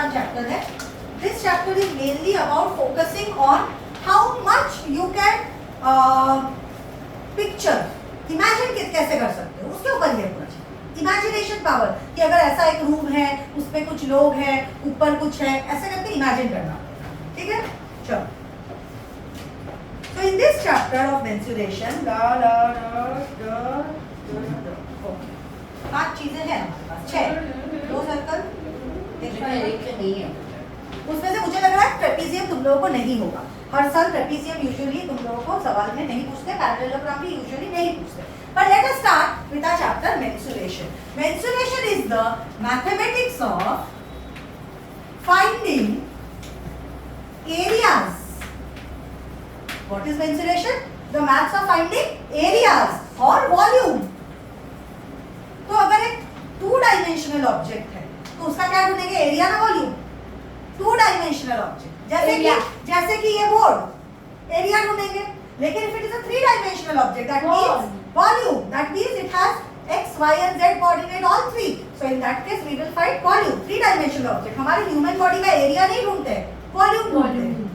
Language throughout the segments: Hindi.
वाला चैप्टर है. This chapter is mainly about focusing on how much you can picture, imagine कैसे कर सकते हो, उसके ऊपर ये पूरा इमेजिनेशन पावर कि अगर ऐसा एक रूम है, उसमें कुछ लोग हैं, ऊपर कुछ है, ऐसे करके इमेजिन करना. ठीक है, चलो. So in this chapter of mensuration, पांच चीजें हैं हमारे पास, 6, 2 सर्कल, नहीं है. उसमें से मुझे लग रहा है ट्रेपीजियम तुम लोगों को नहीं होगा. हर साल ट्रेपीजियम यूजुअली तुम लोगों को सवाल में नहीं पूछते, पैरेललोग्राम भी यूजुअली नहीं पूछते. But let us start with our chapter mensuration. Mensuration is the mathematics of finding areas. What is mensuration? The maths of finding areas or volume. तो अगर एक 2 डायमेंशनल ऑब्जेक्ट है तो उसका क्या ढूंढेंगे, एरिया ना वॉल्यूम. 2 डायमेंशनल ऑब्जेक्ट जैसे कि ये बोर्ड, एरिया ढूंढेंगे. लेकिन if it is a 3 dimensional object, that means volume, that means it has x, y and z coordinate all 3. So in that case we will find volume. 3 dimensional object. हमारे ह्यूमन बॉडी का एरिया नहीं ढूंढते हैं, वॉल्यूम ढूंढते हैं.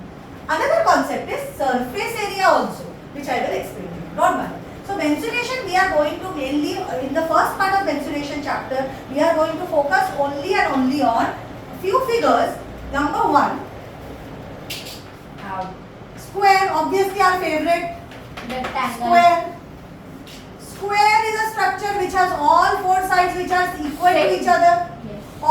Another concept is surface area also, which I will explain to you. Don't worry. So mensuration we are going to mainly in the first part of mensuration chapter we are going to focus only and only on few figures. Number 1, square, obviously our favorite. Rectangle. Square is a structure which has all 4 sides which are equal to each other.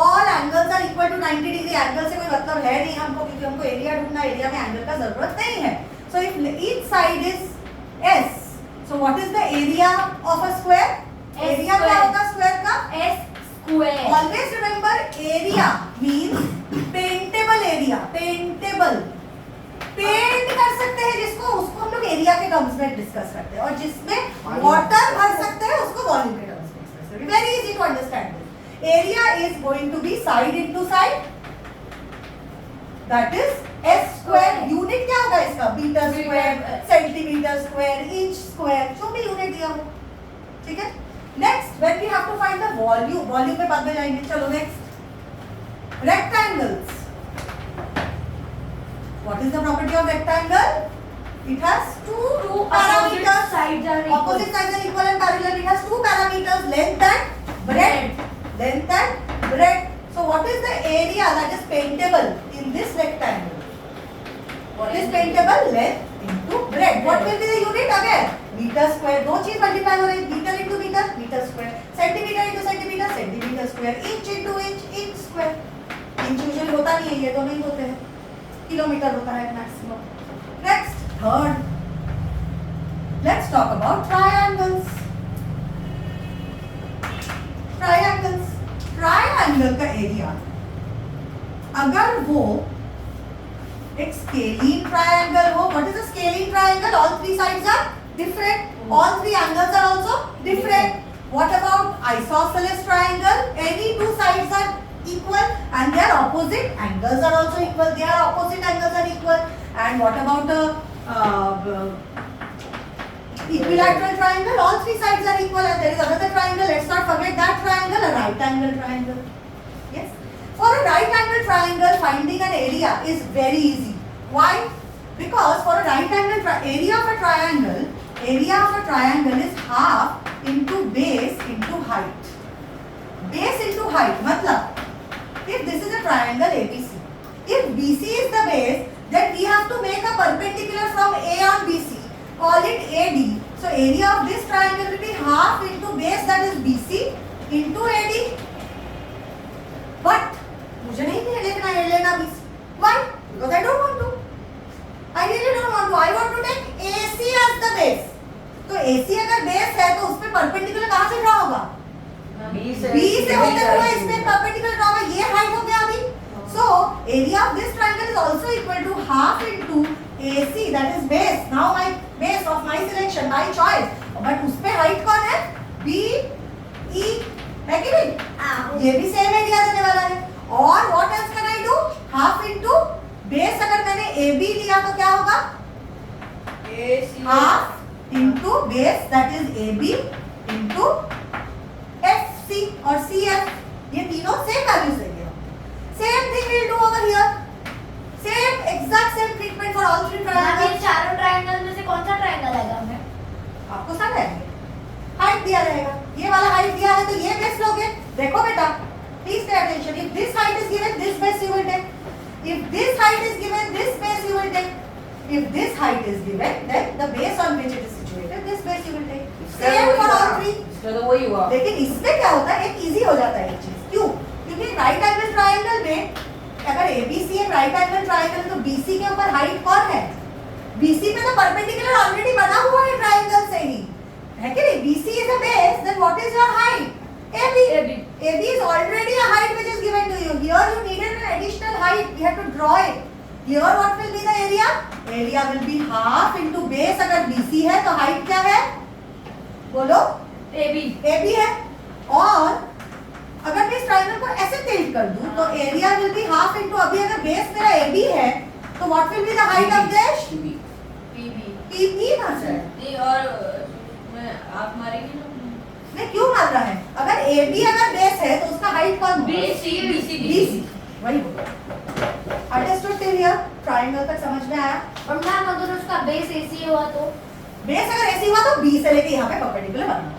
All angles are equal to 90 degree. Angle से कोई मतलब है नहीं हमको, क्योंकि हमको एरिया ढूंढना, एरिया में एंगल का जरूरत नहीं है. So if each side is s, so what is the area of a square? Area क्या होगा स्क्वायर का? S square. Always remember area means paintable area. Paintable. Paint कर सकते हैं जिसको, उसको हम लोग एरिया के टर्म्स में डिस्कस करते हैं, और जिसमें वाटर भर सकते हैं उसको वॉल्यूम के टर्म्स में डिस्कस करते हैं. Very easy to understand. Area is going to be side into side, that is s square. Unit क्या होगा इसका? Metre square, centimetre square, inch square, जो भी यूनिट दिया हो. ठीक है. Next when we have to find the volume, volume में बाद में जाएंगे. चलो next, rectangles. What is the property of rectangle? It has two parameters. Sides are equal. Opposite sides are equal and parallel. It has 2 parameters: length and breadth. Length and breadth. So what is the area that is paintable in this rectangle? What is paintable? Length into breadth. What will be the unit again? Meter square. दो चीज मल्टीप्लाई हो रही है. Metre into metre, metre square. Centimetre into centimetre, centimetre square. Inch into inch, inch square. इंच यूजुअली होता नहीं है, ये तो नहीं होते हैं, किलोमीटर होता है maximum. Next, third, let's talk about triangles. Triangles, triangle का एरिया अगर वो एक स्केलिन ट्रायंगल हो. What is a scalene triangle? All 3 sides are different, all 3 angles are also different. What about isosceles triangle? Any 2 sides are equal and their opposite angles are also equal. Their opposite angles are equal. And what about the equilateral triangle? All 3 sides are equal. And there is another triangle. Let's not forget that triangle, a right angle triangle. Yes. For a right angle triangle, finding an area is very easy. Why? Because for a right angle area of a triangle is half into base into height. Base into height मतलब if this is a triangle ABC, if BC is the base, then we have to make a perpendicular from A on BC, call it AD. So area of this triangle will be half into base, that is BC, into AD. But मुझे नहीं लेना BC. Why? Because I don't want to. I really don't want to. I want to take AC as the base. तो AC अगर base है तो उसमें perpendicular कहाँ से ड्रॉ होगा? B से होते हुए इसमें perpendicular ड्रॉ होगा. ये हाइट हो गया अभी. So area of this triangle is also equal to half into AC, that is base. Now my base of my selection, my choice. But उसपे हाइट कौन है? B E है कि नहीं? ये भी सेम एरिया देने वाला है. और what else can I do? Half into base. अगर मैंने AB लिया तो क्या होगा? half into base, that is AB into FC और CF. ये तीनों सेम वैल्यूज देंगे. सेम थिंग विल डू देखो बेटा, please pay attention. If this height is given, this base you will take. If this height is given, this base you will take. If this height is given, then the base on which it is situated, this base you will take. Same for all three. इसका तो वही हुआ. लेकिन इसमें क्या होता है, एक इजी हो जाता है एक चीज. क्यों? क्योंकि राइट एंगल ट्रायंगल में अगर एबीसी एक राइट एंगल ट्रायंगल तो बीसी के ऊपर हाइट कौन है? बीसी पे तो परपेंडिकुलर ऑलरेडी बना हुआ है ट्रायंगल से ही, है कि नहीं? BC is a base, then what is your height? AB. AB is already a height which is given to you. Here you needed an additional height. We have to draw it. Here what will be the area? Area will be half into base. अगर BC है तो height क्या है? बोलो. AB. AB है. और अगर मैं इस ट्रायंगल को ऐसे टिल्ट कर दूं तो area will be half into, अभी अगर base मेरा AB है तो what will be the height of this? PB ना सर. नहीं और मैं आप मारेंगे ना. नहीं क्यों मार रहा है? अगर AB अगर बेस है तो उसका हाइट कौन होगा? BC. वही बोला. Understood till here? ट्रायंगल तक समझ में आया? और मैम अगर उसका बेस AC हुआ तो बेस अगर ऐसी हुआ तो B से लेके यहाँ पे परपेंडिकुलर बनना.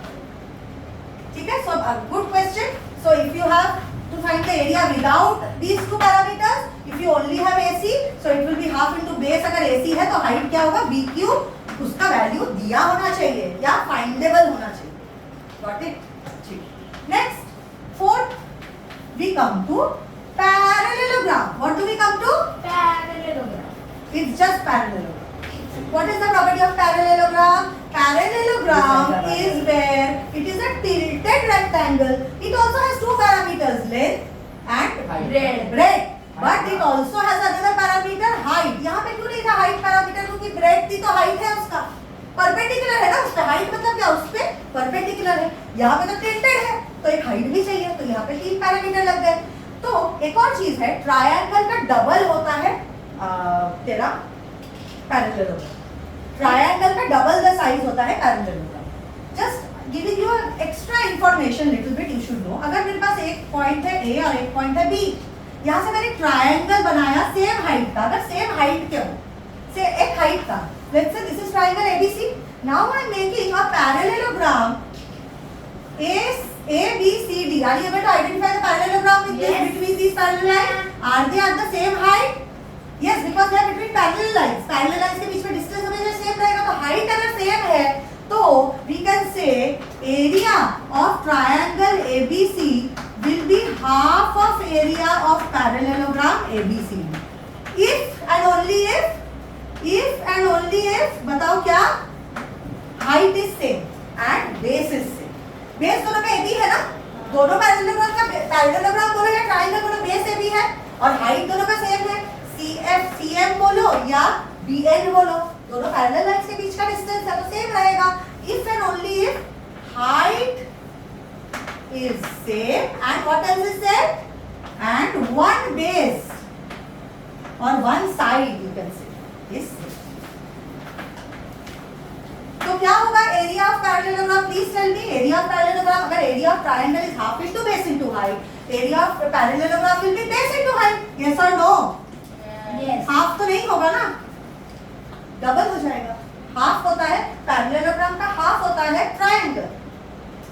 ठीक है? So good question. So if you have to find the area without these two parameters, if you only have AC, so it will be half into base. अगर AC है तो हाइट क्या होगा? BQ. उसका वैल्यू दिया होना चाहिए या फाइंडेबल होना चाहिए. Got it? Next, fourth, we come to parallelogram. What do we come to? Parallelogram. It's just parallelogram. What is the property of parallelogram? Parallelogram is where it is a tilted rectangle. It also has two parameters, length and breadth. But it also has another parameter, height. यहाँ पे क्यों नहीं था height parameter? क्योंकि breadth थी तो height है उसका. परपेंडिकुलर है ना उस पे. हाइट मतलब क्या? उस पे परपेंडिकुलर है. यहाँ पे तो टिल्टेड है तो एक हाइट भी चाहिए, तो यहाँ पे 3 पैरामीटर लग गए. तो एक और चीज है, ट्रायंगल का डबल होता है तेरा पैरेललोग्राम. ट्रायंगल का डबल द साइज होता है parallelogram. Just giving you extra information little bit, you should know. अगर मेरे पास एक पॉइंट है A और एक पॉइंट है B, यहाँ से मैंने ट्रायंगल बनाया सेम हाइट का. अगर सेम हाइट क्यों से एक हाइट का, let's say this is triangle ABC. Now I am making a parallelogram ABCD. Are you able to identify the parallelogram with this, between these parallel lines? Are they at the same height? Yes, because they are between parallel lines. Parallel lines के बीच में distance हमेशा same रहेगा. तो height अगर same है तो we can say area of triangle ABC will be half of area of parallelogram ABCD. If and only if बताओ क्या? Height is same and base is same. Base दोनों पे AB है ना, दोनों पैरेललोग्राम का पैरेललोग्राम बोलो या ट्रायंगल बोलो, बेस AB है और हाइट दोनों का सेम है. CF CM बोलो या BN बोलो, दोनों पैरेलल लाइंस के बीच का डिस्टेंस है तो सेम रहेगा. If and only if height is same and what else is same and one base और one side you can say is. तो क्या होगा area of parallelogram? Please tell me. Area of parallelogram, अगर area of triangle is half into base into height, area of parallelogram will be base into height. Yes और नो? यस. हाफ तो नहीं होगा ना, डबल हो जाएगा. हाफ होता है पैरेललोग्राम का, हाफ होता है ट्रायंगल.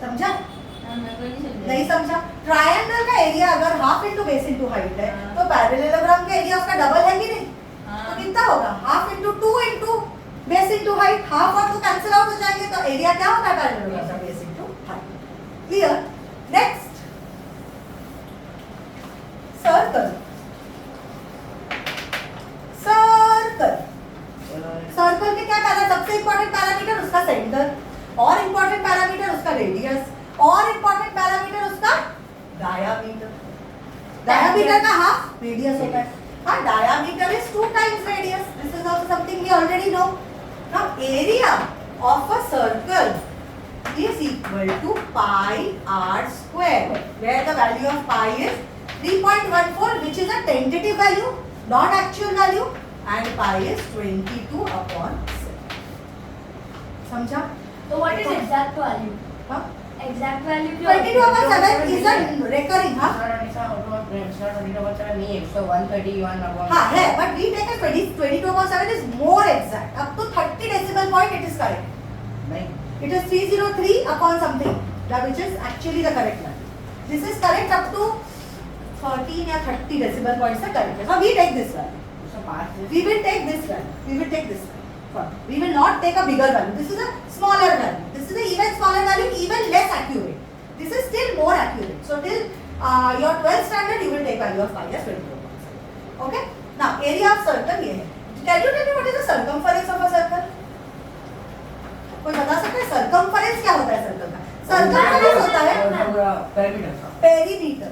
समझा? नहीं समझा? ट्रायंगल का एरिया अगर half into base into height है तो पैरेललोग्राम का एरिया उसका डबल है कि नहीं? तो कितना होगा? Half into 2 into base into height. Half और 2 कैंसिल आउट हो जाएंगे तो एरिया क्या होता है पैरेललोग्राम का? Base into height. Clear? Next, circle. Circle circle के क्या सबसे इंपॉर्टेंट पैरामीटर उसका सेंटर, और इंपॉर्टेंट पैरामीटर उसका रेडियस, और इंपॉर्टेंट पैरामीटर उसका डायामीटर. डायामीटर का हाफ रेडियस होता है. हाँ, diameter is 2 times radius. This is also something we already know. Now area of a circle is equal to pi r square, where the value of pi is 3.14, which is a tentative value, not actual value, and pi is 22/7. समझा? तो what is exact value? हाँ? Exact value 22/7 is a recurring. हाँ? हाँ है, but we take a 22/7 is more exact. Up to 30 decimal point it is correct. नहीं. It is 303 upon something, that which is actually the correct one. This is correct up to 13 या 30 decimal points तक correct है. So we take this value. We will take this value. We will take this value. We will not take a bigger value. This is a smaller value. This is a even smaller value, even less accurate. This is still more accurate. So till your 12th standard, you will take value of pi as 24. Okay. Now area of circle ये है. Can you tell me what is the circumference of a circle? कोई बता सकता है circumference क्या होता है circle का? Circumference होता है perimeter.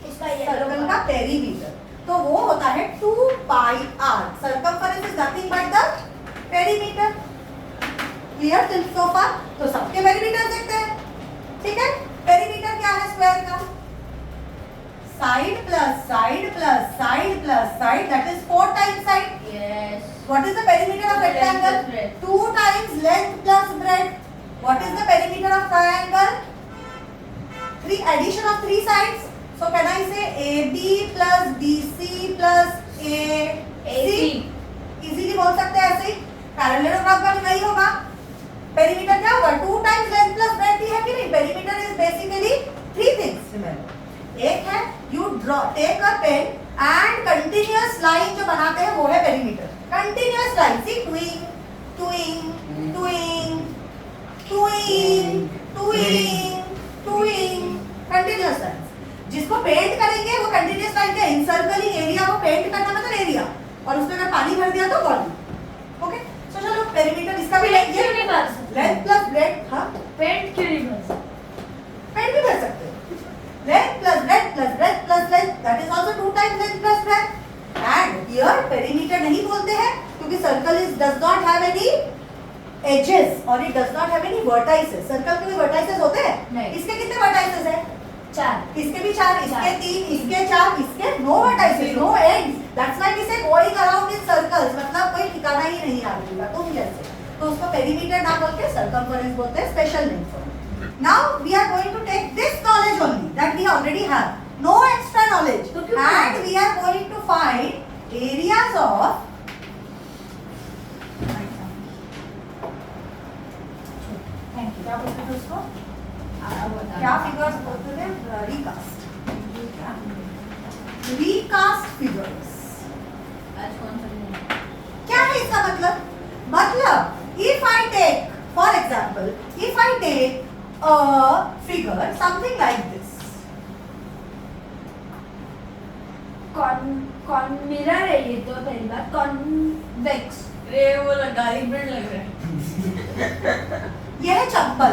उसका ये सर्कल का पेरीमीटर. तो वो होता है 2 pi r. Circumference is nothing but the perimeter. Clear till so far? तो सबके पेरीमीटर देखते हैं. ठीक है. पेरीमीटर क्या है स्क्वायर का? Side plus side plus side plus side, that is 4 times side. Yes. What is the perimeter of rectangle? Length plus breadth. 2 times length plus breadth. What is the perimeter of triangle? 3 addition of 3 sides. So can I say AB plus BC plus AC? Easily बोल सकते हैं ऐसे ही. पैरेललोग्राम का भी वही होगा. पेरीमीटर क्या होगा? 2 times length plus breadth ही है कि नहीं? Perimeter is basically 3 things. Remember. एक है you draw, take a pen and continuous line जो बनाते हैं वो है perimeter. Continuous line. See twing, twing, twing, twing, twing, twing. Continuous lines. जिसको पेंट करेंगे वो कंटिन्यूअस लाइन का इनसर्कलिंग एरिया को पेंट करना मतलब एरिया, और उसमें अगर पानी भर दिया तो वॉल्यूम. ओके. सो चलो पेरीमीटर इसका भी पेंट क्यों नहीं भर सकते? Length plus breadth. हां, पेंट क्यों नहीं भर सकते? पेंट भी भर सकते हैं. Length plus breadth plus breadth plus length, that is also 2 times length plus breadth. And here perimeter नहीं बोलते हैं क्योंकि circle is does not have any edges और it does not have any vertices. Circle के भी वर्टाइसेस होते हैं? नहीं. इसके कितने वर्टाइसेस हैं? 4. इसके भी 4, इसके 3, इसके 4, इसके no vertices, no ends. That's why we say going around in circles, मतलब कोई ठिकाना ही नहीं आगे का तुम जैसे. तो उसको पेरीमीटर ना बोल के सर्कमफरेंस बोलते हैं. Special name for it. Now we are going to take this knowledge only that we already have, no extra knowledge, तो क्यों and we are going to find areas of क्या बोलते थे उसको? क्या फिगर्स बोलते थे? रिकास्ट. Recast figures. आज कौन सा दिन है? क्या है इसका मतलब? मतलब if I take for example, if I take a figure something like this. कौन मिरर है ये तो पहली बात. कॉन्वेक्स. रे वो गाली ब्रेड लग रहा है. ये है चप्पल,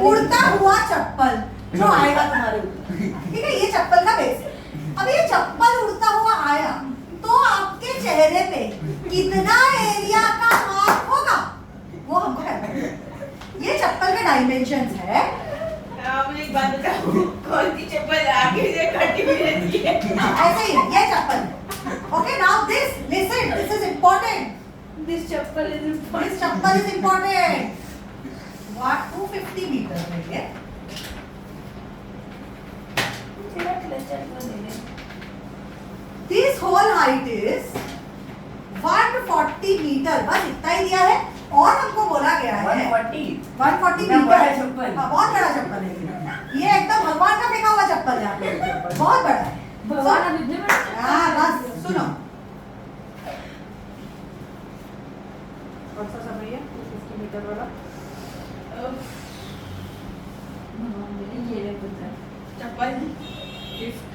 उड़ता हुआ चप्पल जो आएगा तुम्हारे ऊपर. ठीक है, ये चप्पल का बेस है. अब ये चप्पल उड़ता हुआ आया तो आपके चेहरे पे कितना एरिया का मार्क होगा वो हमको है. ये चप्पल का डायमेंशंस है. आप एक बात बताओ, कौन सी चप्पल आगे से कटी हुई रहती है? ऐसे ही ये चप्पल. Okay, now this listen, this is important. This chappal is this chappal is important. 250 metre है ये. तेरा क्लचर को दे दे. This whole height is 140 metre. बस इतना ही दिया है और हमको बोला गया है 140 मीटर. चप्पल. हाँ, बहुत बड़ा चप्पल है ये एकदम भगवान का फेंका हुआ चप्पल है यहाँ पे. बहुत बड़ा है. भगवान अब इतने बड़े. हाँ, बस सुनो. कौन सा समय है 250 मीटर वाला? भगवान मेरे ये ले पुत्र. चप्पल गिफ्ट.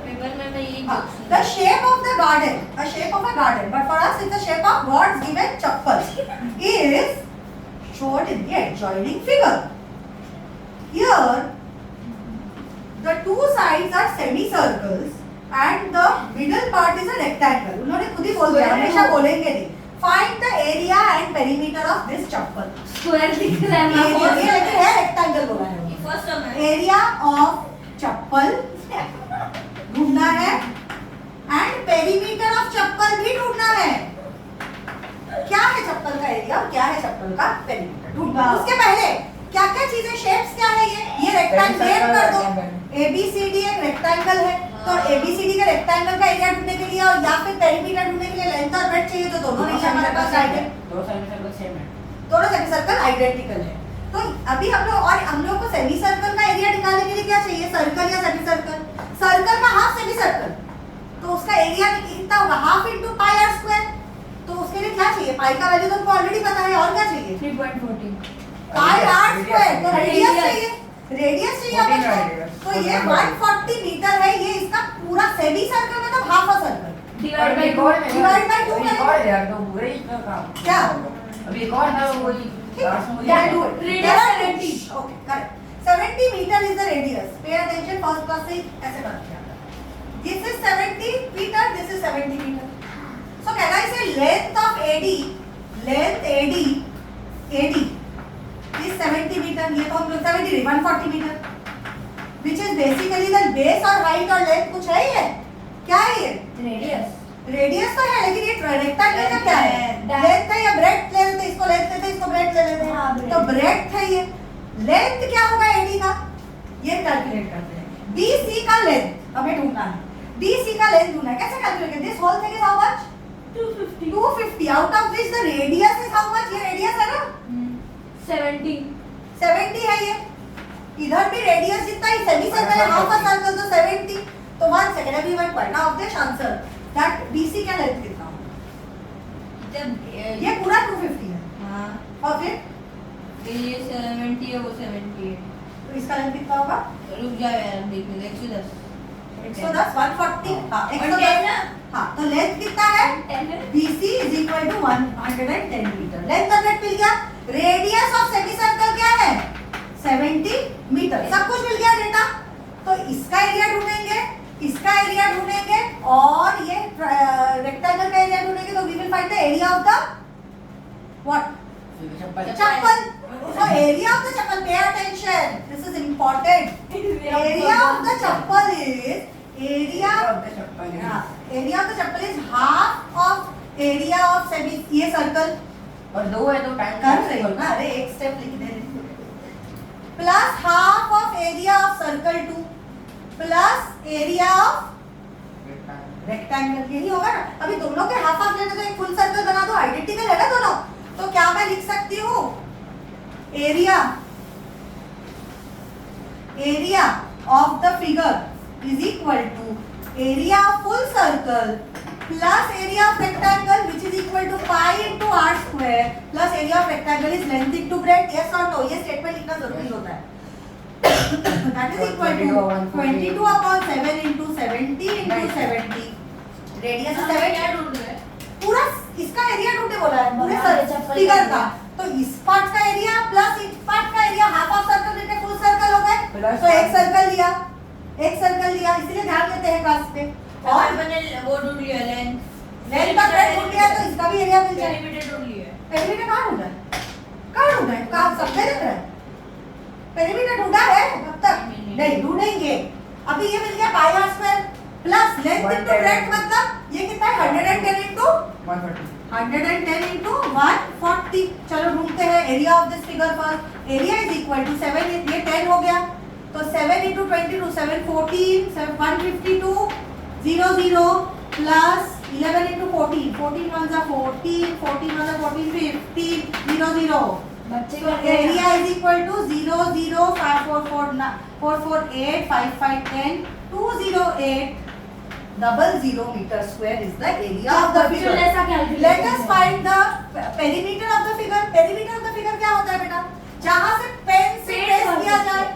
पेपर में मैं यही The shape of the garden, a shape of a garden, but for us it's the shape of God's given chappal, is shown in the adjoining figure. Here, the two sides are semicircles and the middle part is a rectangle. उन्होंने खुद ही बोल दिया, हमेशा बोलेंगे नहीं. Find the area and perimeter of this chappal. Square दिख रहा है. ये लेकिन है rectangle बोला है. ये फर्स्ट टर्म है. एरिया ऑफ चप्पल ढूंढना है एंड पेरीमीटर ऑफ चप्पल भी ढूंढना है. क्या है चप्पल का एरिया और क्या है चप्पल का पेरीमीटर ढूंढना. उसके पहले क्या क्या चीजें, शेप्स क्या है? ये रेक्टेंगल कर दो. ABCD एक रेक्टेंगल है. तो ABCD का रेक्टेंगल का एरिया ढूंढने के लिए और या फिर पेरीमीटर ढूंढने के लिए लेंथ और ब्रेड्थ चाहिए, तो दोनों नहीं हमारे पास आइडेंटिकल, दो सेमी सर्कल सेम है। दोनों सेमी सर्कल आइडेंटिकल है। तो अभी हम लोग को सेमी सर्कल का एरिया निकालने के लिए क्या चाहिए, सर्कल या सेमी सर्कल? सर्कल का हाफ सेमी सर्कल, तो उसका एरिया कितना होगा, half into pi are square. तो उसके लिए क्या चाहिए, पाई का वैल्यू तो हमको ऑलरेडी पता है, और क्या चाहिए, 3.14 पाई आर स्क्वायर। तो रेडियस Radius। चाहिए, रेडियस चाहिए अपन को। तो ये 140 मीटर है, ये इसका पूरा सेमी सर्कल मतलब half a circle. Divide by Divide by two एक और है यार, तो पूरा ही इसका काम। क्या? अभी एक और था वो ही लास्ट में Yeah, do वही it. Radius There are 70. 20. Okay, correct. 70 meter is the radius. Pay attention, first class से ऐसे करते हैं। This is 70 meter, this is 70 meter. So can I say length of AD is 70 meter. ये तो हम लोग 70 नहीं, 140 meter. Which is basically the base और height और length कुछ है ये? क्या है ये? रेडियस रेडियस तो है, लेकिन ये रेक्टेंगल का क्या है, Length। लेंथ है या ब्रेड्थ? ले लेते इसको, लेंथ लेते इसको, ब्रेड्थ ले लेते हाँ, हैं। breadth। तो ब्रेड्थ है ये, लेंथ क्या होगा एडी का, ये कैलकुलेट करते हैं। BC का लेंथ हमें ढूंढना है, BC का लेंथ ढूंढना है। कैसे कैलकुलेट करते हैं? This whole thing is how much, 250 out of which the radius is how much, ये रेडियस है ना 70 70 है ये। इधर भी रेडियस जितना ही सेमी सर्कल है, हाफ अ सर्कल, तो 70। तो 1 सेकंड, अभी मैं पढ़ना of this answer that BC का लेंथ कितना होगा। जब ये पूरा 250 है, हाँ और फिर ये 70 है, वो 70 है। तो इसका लेंथ कितना होगा, रुक जाओ यार, देखने दे, 110 110 140, हाँ 110 110 ना? हाँ। तो लेंथ कितना है, 10 है BC is equal to 110 metre. Length और ब्रेड्थ मिल गया। रेडियस ऑफ सेमी सर्कल क्या है, 70 मीटर। सब कुछ मिल गया डेटा। तो इसका एरिया ढूंढेंगे, इसका एरिया ढूंढेंगे, और ये रेक्टेंगल का एरिया ढूंढेंगे। तो we will find the area of the what, चप्पल। So area of the chappal, pay attention, this is important. Area of the chappal is area of the chappal is half of area of semi, ये सर्कल और दो है तो टाइम कर रही हो ना, अरे एक स्टेप लिख दे रही हूँ, plus half of area of circle 2 plus area of rectangle, यही होगा ना। अभी दोनों के हाफ हाफ लेने तो एक फुल सर्कल बना दो, आइडेंटिकल है ना दोनों। तो क्या मैं लिख सकती हूँ, area of the figure is equal to area of full circle plus area of rectangle which is equal to pi into r square plus area of rectangle is length into breadth. Yes और नो, ये स्टेटमेंट लिखना जरूरी होता है। That is equal to 22 upon 7 into 70 into 70। Radius हमें 7 क्या ढूंढ रहे हैं? पूरा इसका एरिया ढूंढने बोला है, पूरे हाँ, चप्पल फिगर का का। तो इस पार्ट का एरिया प्लस इस पार्ट का एरिया, हाफ ऑफ सर्कल लेके फुल सर्कल हो गए। Plus तो एक सर्कल लिया, इसीलिए ध्यान देते हैं क्लास पे। और और मैंने वो ढूंढ लिया, लेंथ लेंथ का ब्रेड्थ ढूंढ लिया, तो इसका भी एरिया मिल जाएगा। पेरीमीटर ढूंढ लिया। पेरीमीटर कहाँ ढूंढा है, कहाँ ढूंढा है, कहाँ सब में दिख रहा है। पेरीमीटर ढूंढा है अब तक नहीं, ढूंढेंगे। अभी ये मिल गया pi are square plus length into breadth, मतलब ये कितना है 110 इंटू 110 इंटू 140। चलो ढूंढते हैं area of this figure first. Area is equal to 7, ये 10 हो गया, तो 7 इंटू 22 7 14 152 00 प्लस 11 इंटू 14 14 1 जा 14 14 1 जा 14 15 00। बच्चे So area is equal to 0 0 5 4 4 4 4 8 5 5 10 208 00 meter square is the area of the figure. ऐसा calculate Let us करते हैं। find the perimeter of the figure. Perimeter of the figure क्या होता है बेटा? जहाँ से पेन से Pen ट्रेस से किया होता जाए, है।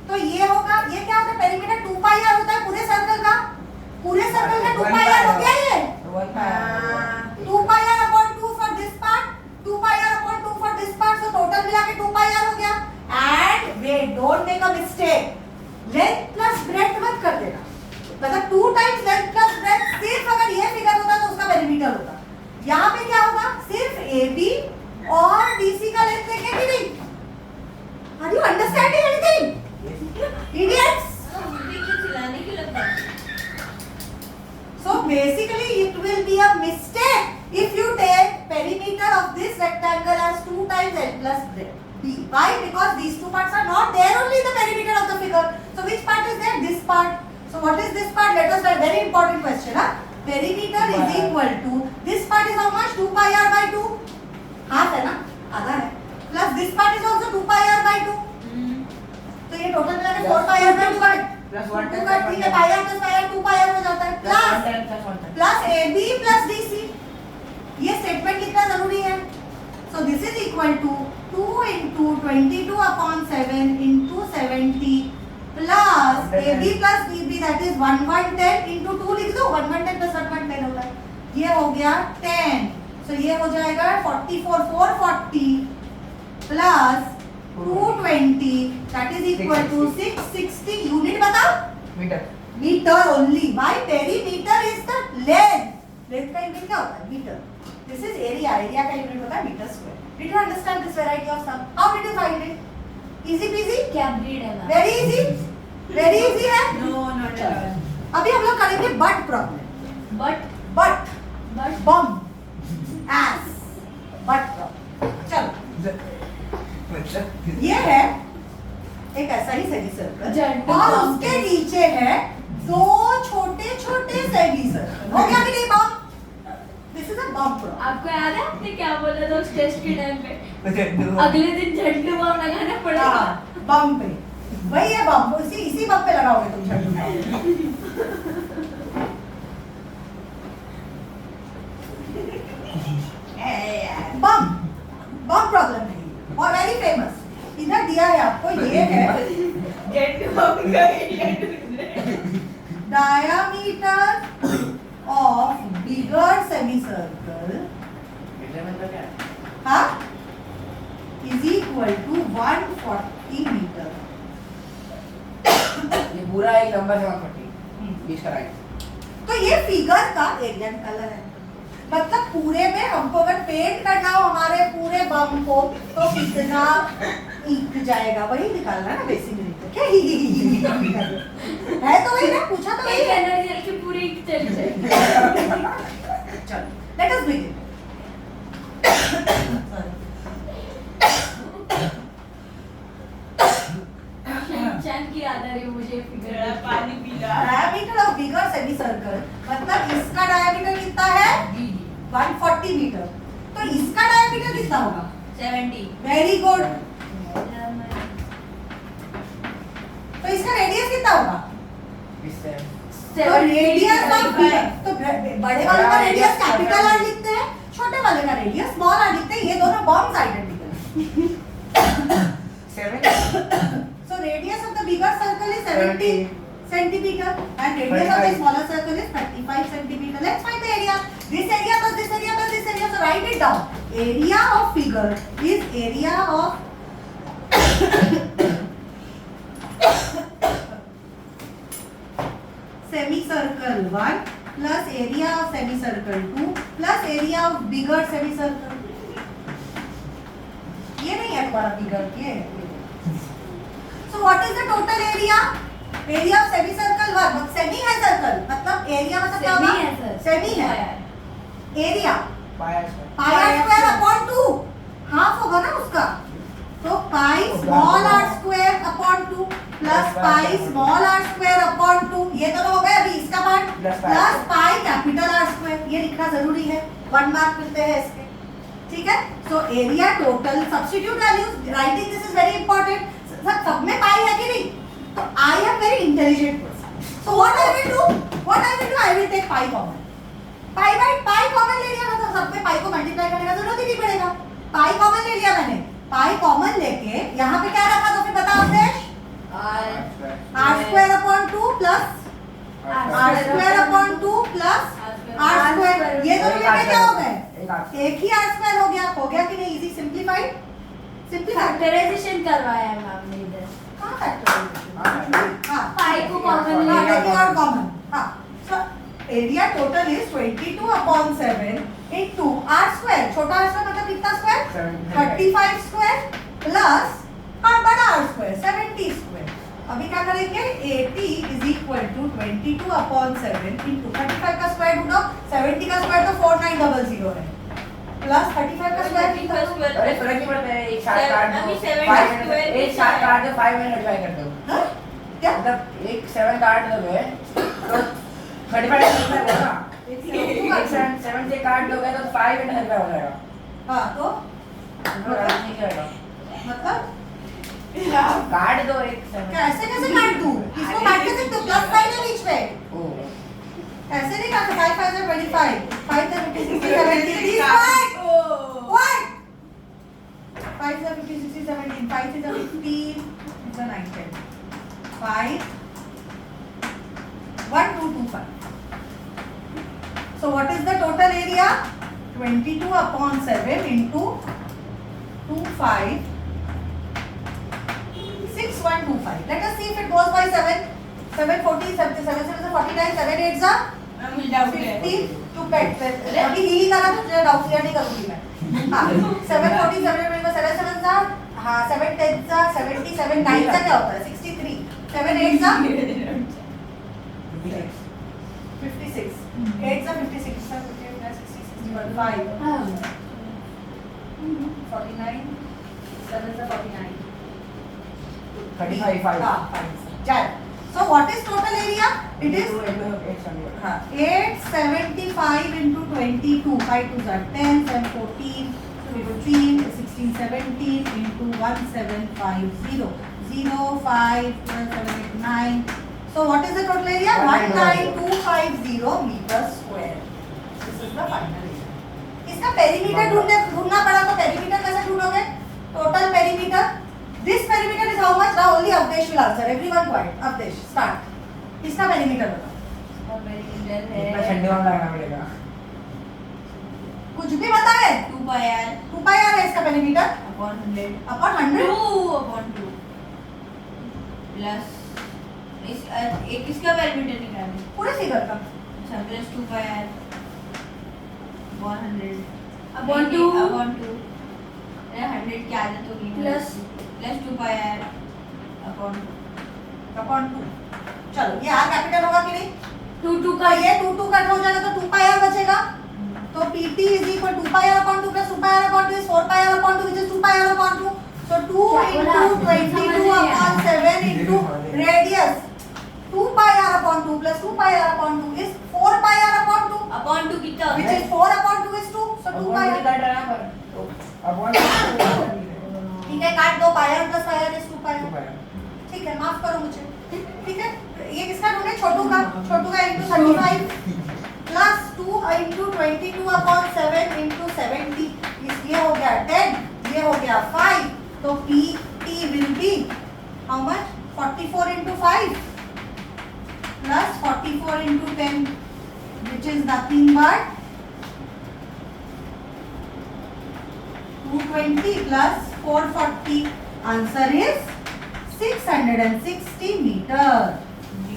तो ये होगा, ये क्या होता है, पेरीमीटर 2 पाई आर होता है पूरे सर्कल का। पूरे सर्कल का 2 पाई आर हो गया ये। 2 pi r upon 2 for this part, 2 pi r upon 2 for this part, so total मिला के 2 pi r हो गया। And wait, don't make a mistake, length plus breadth मत कर देना, मतलब 2 times length plus breadth। सिर्फ अगर ये फिगर होता तो उसका पेरीमीटर होता। यहाँ पे क्या होगा, सिर्फ AB और BC का लेंथ लेंगे कि नहीं? Are you understanding anything? Idiots! बुद्धि की चिल्लाने की लगता है। So basically it will be a mistake if you take perimeter of this rectangle as 2 times L plus B. Why? Because these two parts are not there only in the perimeter of the figure. So which part is there? This part. So what is this part? Let us write. Very important question. Huh? Perimeter is equal to this part is how much? 2 pi r by 2. Half है ना, आधा है. Plus this part is also 2 pi r by 2. तो ये टोटल मिला के 4 pi r by 2 का प्लस 1 2 का ठीक है, pi r plus pi r 2 pi r हो जाता है. Plus AB plus DC. ये स्टेटमेंट कितना जरूरी है? So this is equal to 2 into 22 upon 7 into 70 plus AB plus BB that is 1110 into 2 लिख दो. 1110 plus 1110 होता है. ये हो गया 10. So ये हो जाएगा 44 440 plus 220 that is equal to 660. Unit बताओ? Metre. Meter only. Why? Perimeter is the length. Length का unit क्या होता है? Meter. This is area. Area का unit होता है meter square. Did you understand this variety of sum? How did you find it? Easy peasy? क्या ब्रीड है ma'am? Very easy. Very easy है. No, not at all. अभी हम लोग करेंगे but problem. But But bomb as but problem. चलो. ये है एक ऐसा ही सेमी सर्कल Gentle और bomb. उसके नीचे है दो छोटे छोटे सेमी सर्कल. हो गया कि नहीं bomb? This is a bomb problem. आपको याद है आपने क्या बोला था उस टेस्ट के टाइम पे? अगले दिन झंडू बम लगाना पड़ेगा. हाँ, बम पे. वही है बम. इसी बम पे लगाओगे तुम झंडू बम. बम बम प्रॉब्लम नहीं और वेरी फेमस. इधर दिया है आपको. ये है Get to home का diameter of bigger semicircle हाँ is equal to 140 meter. ये पूरा एक लंबा जमा पट्टी इसका राइट. तो ये फिगर का एरिया कलर है. मतलब पूरे में हमको अगर पेंट करना हो हमारे पूरे बम को तो कितना इंक जाएगा वही निकालना है ना बेसिकली. तो क्या है तो वही ना. पूछा तो वही एक है. एनर्जी की पूरी चली जाएगी. चलो लेट अस बिगिन. शिनचैन की याद आ रही है मुझे फिगर. जरा पानी पी ला. डायमीटर ऑफ बिगर सेमीसर्कल मतलब इसका डायमीटर कितना है? 140 मीटर. तो इसका डायमीटर कितना होगा? 70. Very good. तो इसका रेडियस कितना होगा? इससे तो रेडियस ऑफ तो बड़े वाले का रेडियस कैपिटल आर लिखते हैं, छोटे वाले का रेडियस स्मॉल आर लिखते हैं. ये दोनों bombs identical. 7 So radius of the bigger circle is 70 centimeter and radius of the smaller circle is 35 centimeter. Let's find the area. This area plus this area plus this area. So write it down. Area of figure is area of semicircle 1 plus area of semicircle 2 plus area of bigger semicircle. ये नहीं है तुम्हारा फिगर. ये So what is the total area? Area of semicircle 1. but semi है circle मतलब area मतलब क्या Semi होगा? है sir. Semi है. Area पाया pi r square upon 2 half होगा ना उसका. तो pi small r square upon 2 plus pi small r square upon 2. ये दोनों हो गए. अभी इसका part plus pi capital R square. ये लिखना जरूरी है. 1 मार्क मिलते हैं इसके. ठीक है. So area total substitute values. Writing this is very important. सब में पाई है कि नहीं? तो I am very intelligent person. So what I will do? I will take pi common. pi common ले लिया. मतलब सब में pi को मल्टीप्लाई करने का जरूरत ही नहीं पड़ेगा. pi common ले लिया मैंने. pi common लेके यहाँ पे क्या रखा तो फिर बताओ देश? r square upon 2 plus r square upon 2 plus r square. ये दोनों में क्या हो गए? एक ही r square हो गया. हो गया कि नहीं? Easy simplified. फैक्टराइजेशन करवाया है मैम ने इधर. कहाँ फैक्टराइजेशन? हाँ पाई को कॉमन हाँ, ले taking out common. हाँ. So area total is 22 upon 7 into r square. छोटा r square मतलब कितना square? 35 square plus हाँ बड़ा r square 70 square. अभी क्या करेंगे? 80 is equal to 22 upon 7 into 35 का स्क्वायर ढूंढो. 70 का स्क्वायर तो 4900 है. प्लस 35 का स्क्वायर कितना? अरे फर्क नहीं पड़ता है. एक साथ काट दो. अभी 70 5 square एक साथ काट दो. 5 में डिवाइड कर दो. हाँ? क्या मतलब एक 7 काट दोगे तो 35 होगा ना। एक एक 7 से काट दोगे तो 5 into 35 हो जाएगा। हाँ तो तो राइट नहीं जाएगा। मतलब काट दो एक 7। कैसे कैसे काट दूं? इसको काट के सकते हो, प्लस साइन है बीच में। ओह ऐसे नहीं काट 5 5 से 25 5 से 50 60 70 this what what 5 से 50 60 70 5 से 15 is a 9 10 5 1 2 2 5 so what is the total area 22 upon 7 into 2 5 6 1 2 5 let us see if it goes by 7 7 40 7 7 7 49 7 8 are मुझे डाउट है 50 टू पेट अभी ही करा तो मुझे डाउट क्लियर नहीं करूंगी मैं हां 7 40 7 में 7 7 जा हां 7 10 जा 77 9 का क्या होता है 63 7 8 जा 56 8 जा 56 जा 58 60 61 5 49 7 जा 49 35 5 हां 5 चल so what is total area it is 875 into 22 5 to 10 7 14 15 16 17 into 1750 0 5 12 7 8 9 so what is the total area 19250 meter square this is the final area इसका पेरीमीटर ढूंढना पड़ा तो पेरीमीटर कैसे ढूंढोगे total perimeter this perimeter is how much now only Avdesh will answer everyone quiet Avdesh start इसका पेरीमीटर बताओ इतना छंडे वाला लगाना पड़ेगा। कुछ भी बता है 2 पाई आर 2 पाई आर है इसका perimeter upon 100 upon 100 2 upon 2 plus इस एक किसका पेरीमीटर निकालें पूरे फिगर का अच्छा plus 2 pi r upon 100 upon 2 upon 2 100 की आदत होगी plus 2 pi r upon upon 2 चलो ये आर कैपिटल होगा कि नहीं 2 2 का का ये 2 2 कट हो जाएगा तो 2 पाई आर बचेगा तो pt is equal to 2 pi r upon 2 plus 2 pi r upon 2 is 4 pi r upon 2 which is 2 pi r upon 2 so 2 into 22 upon 7 into radius 2 pi r upon 2 plus 2 pi r upon 2 is 4 pi r upon 2 upon 2 कितना which होता is है 4 upon 2 is 2 so 2 pi r काट रहा है पर अपॉन ठीक है काट दो pi r plus pi r is 2 pi r ठीक है माफ करो मुझे ठीक है ये किसका ढूंढे छोटू का into 35 plus 2 into 22 upon 7 into 70 ये हो गया 10 ये हो गया 5 तो PT will be how much 44 into 5 plus 44 into 10 which is nothing but 220 plus 440 answer is 660 meter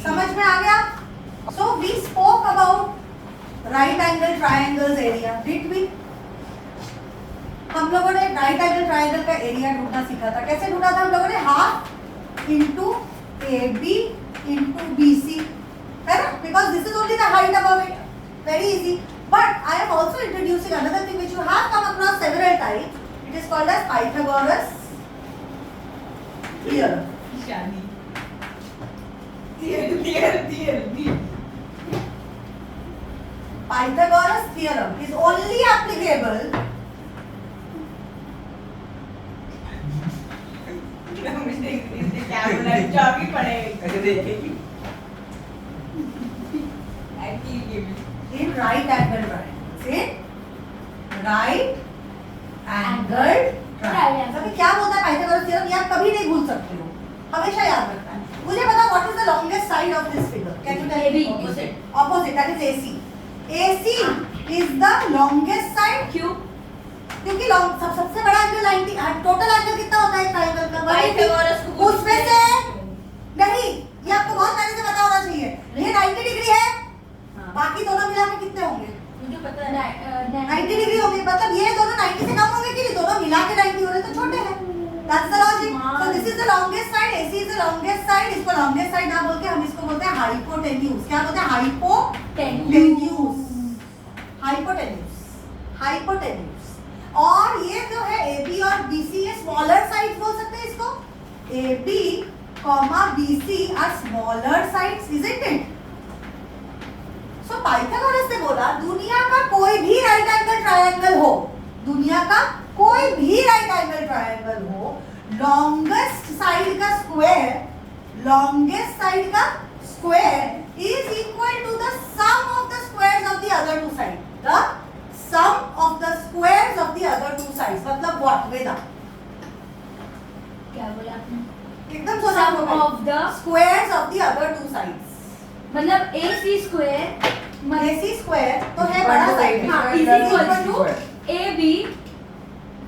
समझ में आ गया so we spoke about right angle triangles area did we हम लोगों ने राइट एंगल ट्रायंगल का एरिया ढूंढना सीखा था कैसे ढूंढा था हम लोगों ने half into AB into BC है ना because this is only the height above it very easy but I am also introducing another thing which you have come across several times it is called as Pythagoras theorem शानी थियर Pythagoras theorem is only applicable मुझे क्या बोला जॉब ही पड़ेगा ऐसे देखेगी in right angle triangles in right angle triangles अभी क्या बोलता है पाइथागोरस थ्योरम ये आप कभी नहीं भूल सकते हो हमेशा याद रखना है मुझे बताओ what is the longest side of this figure can you tell me opposite that is AC AC is the longest side क्यों क्योंकि सबसे बड़ा एंगल 90 टोटल एंगल कितना होता है ट्रायंगल का पाइथागोरस को उसमें से नहीं ये आपको बहुत पहले से पता होना चाहिए ये 90 डिग्री है बाकी दोनों मिला के कितने होंगे मुझे पता है 90 डिग्री होंगे मतलब ये दोनों 90 से कम होंगे कि नहीं दोनों मिला के 90 हो रहे तो छोटे हैं that's the logic so this is the longest side AC is the longest side इसको लॉन्गेस्ट साइड ना बोल के हम इसको बोलते हैं हाइपोटेन्यूज क्या बोलते हैं हाइपोटेन्यूज हाइपोटेन्यूज और ये जो है AB और BC ये स्मॉलर साइड्स बोल सकते हैं इसको AB comma BC are smaller sides, isn't it? So Pythagoras ने बोला दुनिया का कोई भी राइट एंगल ट्रायंगल हो, दुनिया का कोई भी राइट एंगल ट्रायंगल हो, लॉन्गेस्ट साइड का square is equal to the sum of the squares of the other two sides. The sum of the squares of the other two sides. मतलब what? वेदा क्या बोला आपने? एकदम सोचा Sum of the squares of the other two sides. मतलब AC square AC square तो है बड़ा साइड. हाँ, is equal to AB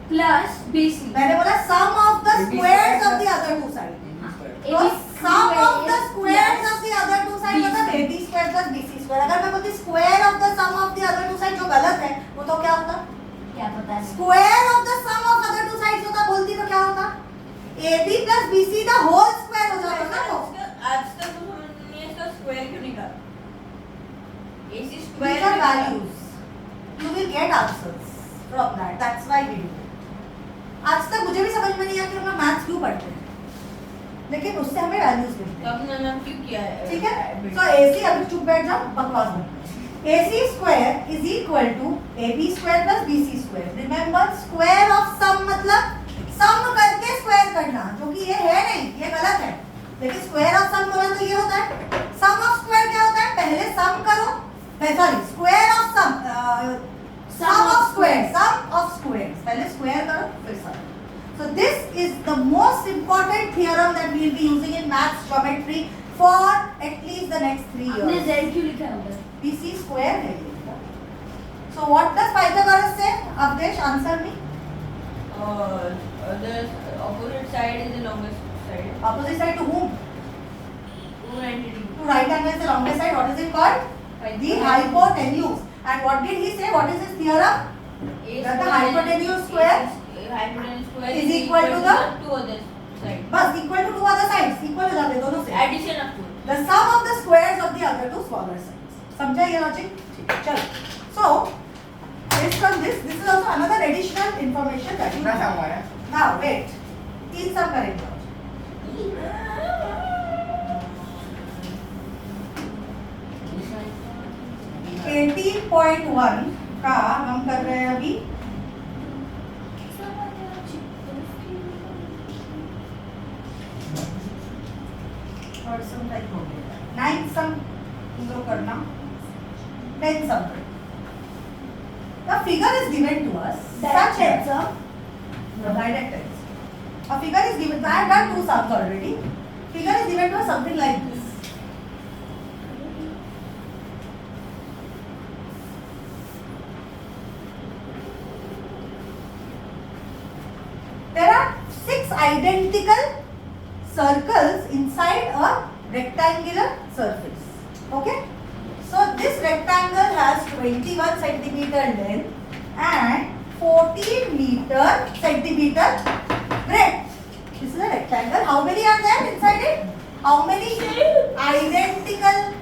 plus BC. मैंने बोला sum of the squares of the other two sides. तो sum of the squares of the other two sides मतलब AB square plus BC square. अगर मैं बोलती square of the sum of the other two sides जो गलत है वो तो क्या होता? क्या पता है? Square of the sum of other two sides होता, बोलती तो क्या होता? AB plus BC the whole square हो जाता ना वो. आज तक हमने इसका स्क्वायर क्यों निकाला? AC These square are values. You will get answers from that. That's why we do it. आज तक मुझे भी समझ में नहीं आया कि हम मैथ्स क्यों पढ़ते हैं, लेकिन उससे हमें वैल्यूज मिलते हैं. अपना नाम क्यों किया है? ठीक है. So AC अभी चुप बैठ जाओ, बकवास मत. AC square is equal to AB square plus BC square. Remember square of sum मतलब सम करके स्क्वायर करना, जो कि ये है नहीं, ये गलत है. लेकिन स्क्वायर ऑफ सम बोला तो ये होता है. सम ऑफ स्क्वायर क्या होता है? पहले सम करो, sorry square of sum of square पहले स्क्वायर करो फिर सम. So this is the most important theorem that we will be using in maths geometry for at least the next 3 आपने years. Z क्यों लिखा है उधर? BC square है ये. So what does Pythagoras say? Avdesh, answer me. The opposite side is the longest side. Opposite side to whom? Two entity. To right angle is the longest side. What is it called? The hypotenuse. And what did he say? What is his theorem? That the hypotenuse square is equal to the two other side. बस equal to two other sides. Equal हो जाते हैं दोनों से. Addition of two. The sum of the squares of the other two smaller sides. समझा ये logic? चलो. So based on this is also another additional information that you कितना know. सम हुआ है? Now wait. 3 sum करेंगे. 18.1 का हम कर रहे हैं अभी. और सम टाइप हो गया. 9 सम जो करना. 10 sum. The figure is given to us. Such as a direct tens. A figure is given. I have done 2 sums already. Figure is given to us something like this. There are 6 identical circles inside a rectangular surface. Okay? So this rectangle has 21 centimeter length and 14 centimeter breadth. This is a rectangle. How many are there inside it? How many identical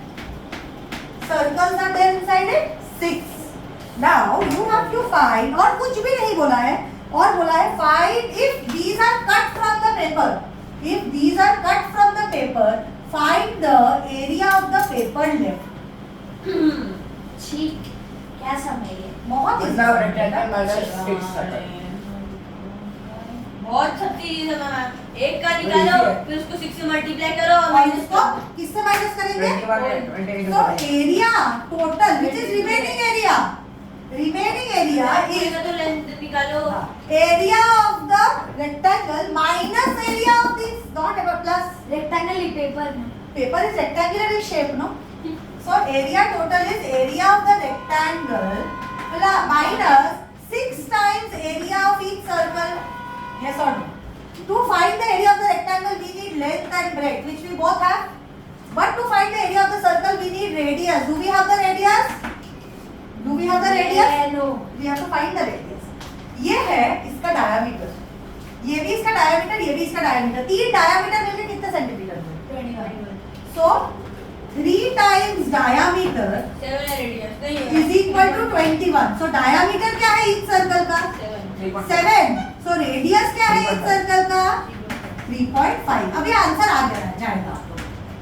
circles are there inside it? 6. Now you have to find, और कुछ भी नहीं बोला है, और बोला है find if these are cut from the paper. If these are cut from the paper, find the area of the paper left. ठीक. क्या समय है? बहुत easy मतलब है. rectangle minus 6 circle. बहुत सब चीज है मैम. एक का निकालो फिर उसको 6 से मल्टीप्लाई करो और और माइनस इसको किससे माइनस करेंगे? 21 So area total which is remaining area. Remaining area is तो लेंथ निकालो. area of the rectangle minus area of this, not ever plus. Rectangle he paper में. Paper is rectangular in shape, no? So area total is area of the rectangle minus 6 times area of each circle. Yes or no? To find the area of the rectangle we need length and breadth, which we both have. But to find the area of the circle we need radius. Do we have the radius? Do we have the radius? No. We have to find the radius. ये है इसका diameter. ये भी इसका diameter, ये भी इसका diameter. 3 diameter मिलके कितने सेंटीमीटर हुए? 21. So 3 times diameter 7 radius is equal to 21. So diameter क्या है each circle का? 7. 7. So radius क्या है each circle का? 3.5। अब ये आंसर आ गया जाएगा आपको।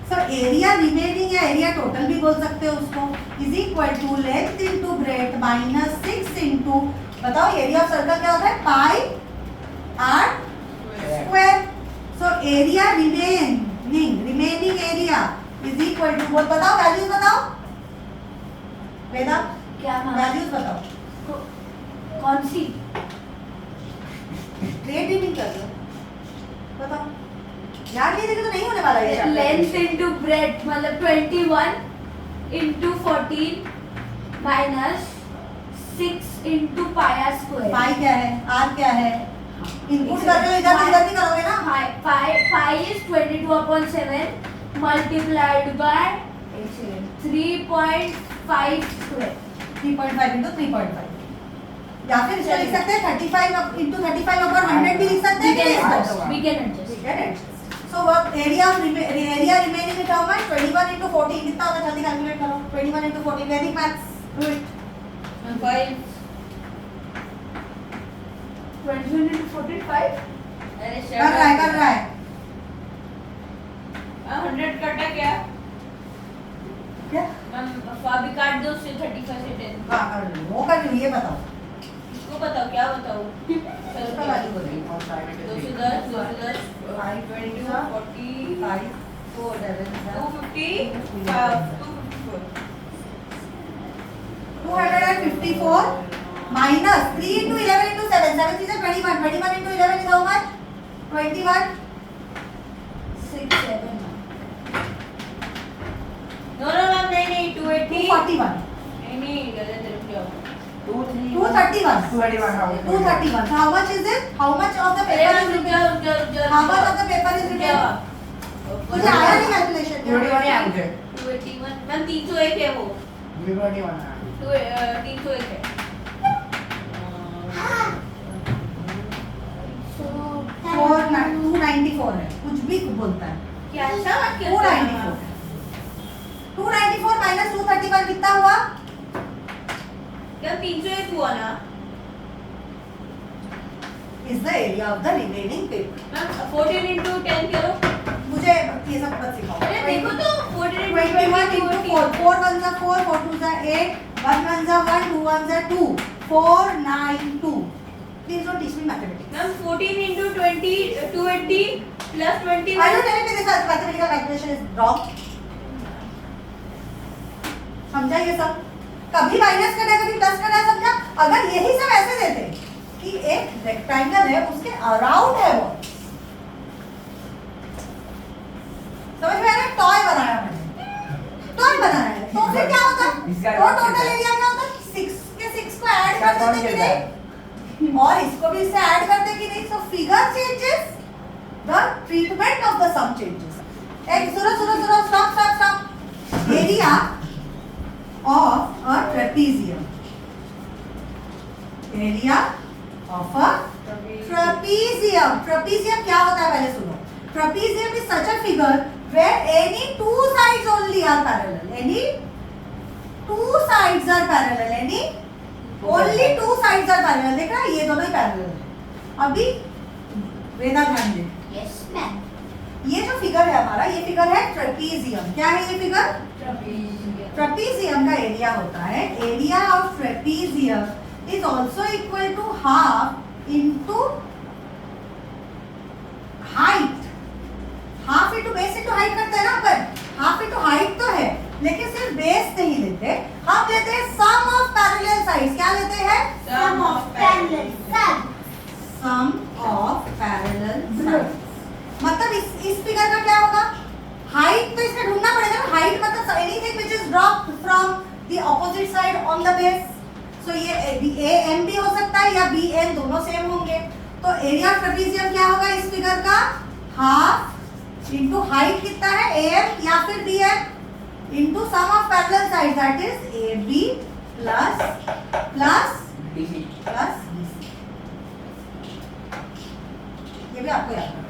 सो एरिया रिमेनिंग या एरिया टोटल भी बोल सकते हो उसको, is equal to length into breadth minus 6 into, बताओ एरिया ऑफ सर्कल क्या होता है, pi are square. So area remaining area is equal to, बोल बताओ वैल्यूज बताओ वेदा, क्या मैम? वैल्यूज बताओ। कौन सी? क्रिएटिविटी कर लो, बताओ। याद नहीं देखे तो नहीं होने वाला ये chapter। लेंथ इनटू ब्रेड्थ मतलब 21 into 14 minus 6 into pi are square. Pi क्या है, आर क्या है, इनपुट कर रहे हो, इधर से इधर नहीं करोगे ना। Pi is 22/7 multiplied by 3.5 square. 3.5 into 3.5, या फिर इसको लिख सकते हैं 35 into 35/100 भी लिख सकते हैं कि नहीं लिख सकते? We can adjust. We can adjust. So what area remaining with how much? 21 into 14 कितना होता है, जल्दी कैलकुलेट करो। 21 into 14 वैदिक मैथ्स, डू इट। 21 into 14 5। अरे कर रहा है 100 कटा क्या? क्या? मैम अभी काट दो उससे 35 से 10। हाँ कर लो, वो कर लो, ये बताओ इसको बताओ क्या बताओ? उसका वैल्यू बताइए। 210 210 520 40 5 4 11 250 254 minus 3 into 11 into 7 7 is 21 21 into 11 is how much? 21 6 7 no no ma'am नहीं 280 241 नहीं गलत रुक जाओ 231 231 so how much is it, how much of the paper is रुक written, जाओ how much of the paper is written, मुझे आया नहीं कैलकुलेशन 281 मैम 301 है वो 301 है 294 है, कुछ भी बोलता है। क्या अच्छा बात करते 294 294 minus 231 कितना हुआ? क्या 301 हुआ ना is the area of the remaining paper। Ma'am 14 into 10 करो मुझे ये सब मत सिखाओ। अरे देखो तो 14 into 21 into 4 4 1 is 4 4 2 is 8 1 1 is 1 2 1 is 2 492। Please don't teach me mathematics। Ma'am 14 into 20 280 plus 21 I don't know if this mathematical calculation is wrong। समझा ये सब? कभी माइनस करना है, कभी प्लस करना है, समझा? अगर यही सब ऐसे देते कि एक रेक्टेंगल है उसके अराउंड है वो, समझ में आ रहा है? टॉय बनाया मैंने, टॉय बनाया है, तो फिर क्या होता? तो टोटल एरिया क्या होता? 6 के 6 को ऐड कर देते कि नहीं, और इसको भी इससे ऐड करते कि नहीं। So figure changes, the treatment of the sum changes. एक सुनो stop area of a trapezium, area of a trapezium क्या होता है पहले सुनो। trapezium is such a figure where any two sides only are parallel, any two sides are parallel, any only two sides are parallel। देख रहा है, ये दोनों ही parallel है। अभी वेदा ध्यान दे, Yes ma'am। ये जो फिगर है हमारा, ये फिगर है ट्रेपीजियम। क्या है ये फिगर? ट्रेपीजियम का एरिया होता है, area of trapezium is also equal to half into height. Half into base into height करते हैं ना अपन, हाफ इनटू हाइट तो है, लेकिन सिर्फ बेस नहीं लेते, हम लेते हैं सम ऑफ पैरेलल साइड्स। क्या लेते हैं? Sum of parallel sum of parallel sides. मतलब इस फिगर का क्या होगा? हाइट तो इसमें ढूंढना पड़ेगा ना, हाइट मतलब anything which is dropped from the opposite side on the base. So ये ए एम भी हो सकता है या बी एन, दोनों सेम होंगे। तो एरिया ऑफ ट्रेपीजियम क्या होगा इस फिगर का? हाफ इनटू हाइट कितना है, ए एम या फिर B M, into sum of parallel side that is A B plus BC। ये भी आपको याद रखना।